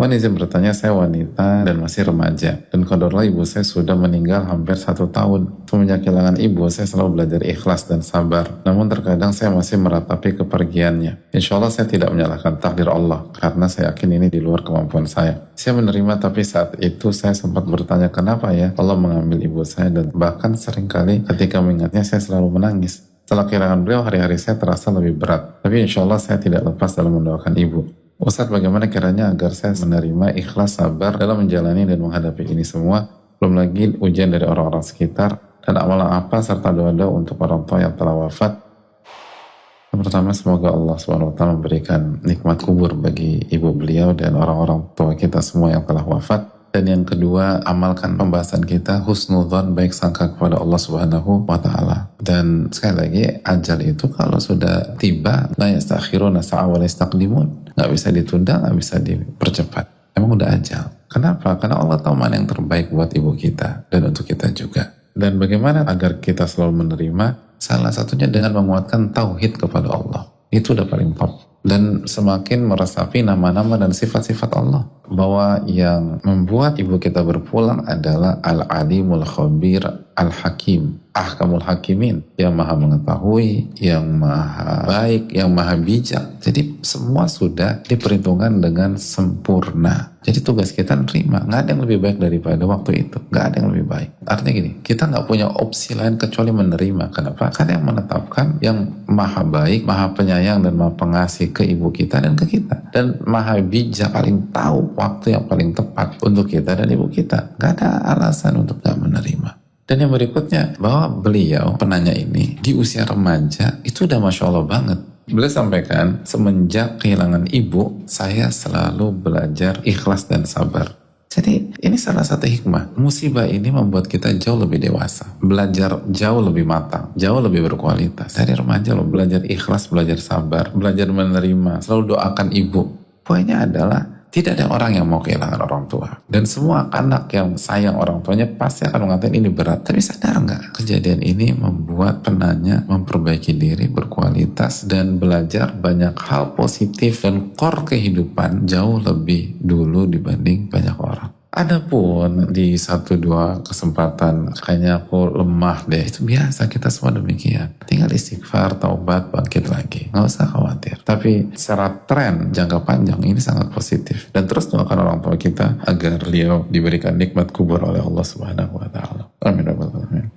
Wan izin bertanya, saya wanita dan masih remaja. Dan qadarullah ibu saya sudah meninggal hampir 1 tahun. Semenjak kehilangan ibu, saya selalu belajar ikhlas dan sabar. Namun terkadang saya masih meratapi kepergiannya. Insya Allah saya tidak menyalahkan takdir Allah, karena saya yakin ini di luar kemampuan saya. Saya menerima, tapi saat itu saya sempat bertanya, kenapa ya Allah mengambil ibu saya, dan bahkan seringkali ketika mengingatnya saya selalu menangis. Setelah kehilangan beliau, hari-hari saya terasa lebih berat. Tapi insya Allah saya tidak lepas dalam mendoakan ibu. Ustadz, bagaimana kiranya agar saya menerima ikhlas sabar dalam menjalani dan menghadapi ini semua, belum lagi ujian dari orang-orang sekitar, dan amalan apa serta doa-doa untuk orang tua yang telah wafat. Yang pertama, semoga Allah SWT memberikan nikmat kubur bagi ibu beliau dan orang-orang tua kita semua yang telah wafat. Dan yang kedua, amalkan pembahasan kita, husnudzon, baik sangka kepada Allah Subhanahu wa Ta'ala. Dan sekali lagi, ajal itu kalau sudah tiba, la yastakhiruna sa'a wa la yastaqdimun. Nggak bisa ditunda, nggak bisa dipercepat. Emang udah ajal. Kenapa? Karena Allah tahu mana yang terbaik buat ibu kita dan untuk kita juga. Dan bagaimana agar kita selalu menerima? Salah satunya dengan menguatkan tauhid kepada Allah. Itu udah paling top. Dan semakin meresapi nama-nama dan sifat-sifat Allah, bahwa yang membuat ibu kita berpulang adalah Al-Alimul Khabir Al-Hakim, Ahkamul Hakimin, yang maha mengetahui, yang maha baik, yang maha bijak. Jadi semua sudah diperhitungkan dengan sempurna. Jadi tugas kita nerima. Nggak ada yang lebih baik daripada waktu itu. Nggak ada yang lebih baik. Artinya gini, kita nggak punya opsi lain kecuali menerima. Kenapa? Karena yang menetapkan yang maha baik, maha penyayang, dan maha pengasih ke ibu kita dan ke kita. Dan maha bijak, paling tahu waktu yang paling tepat untuk kita dan ibu kita. Nggak ada alasan untuk nggak menerima. Dan yang berikutnya, bahwa beliau, penanya ini, di usia remaja, itu udah Masya Allah banget. Beliau sampaikan, semenjak kehilangan ibu, saya selalu belajar ikhlas dan sabar. Jadi ini salah satu hikmah. Musibah ini membuat kita jauh lebih dewasa. Belajar jauh lebih matang, jauh lebih berkualitas. Dari remaja loh, belajar ikhlas, belajar sabar, belajar menerima, selalu doakan ibu. Poinnya adalah, tidak ada orang yang mau kehilangan orang tua. Dan semua anak yang sayang orang tuanya pasti akan mengatakan ini berat. Tapi sadar nggak? Kejadian ini membuat penanya memperbaiki diri, berkualitas, dan belajar banyak hal positif dan core kehidupan jauh lebih dulu dibanding banyak orang. Adapun di 1-2 kesempatan kayaknya aku lemah deh, itu biasa, kita semua demikian. Tinggal istighfar, taubat, bangkit lagi, nggak usah khawatir. Tapi secara tren jangka panjang ini sangat positif. Dan terus doakan orang tua kita agar beliau diberikan nikmat kubur oleh Allah Subhanahu wa Ta'ala. Amin.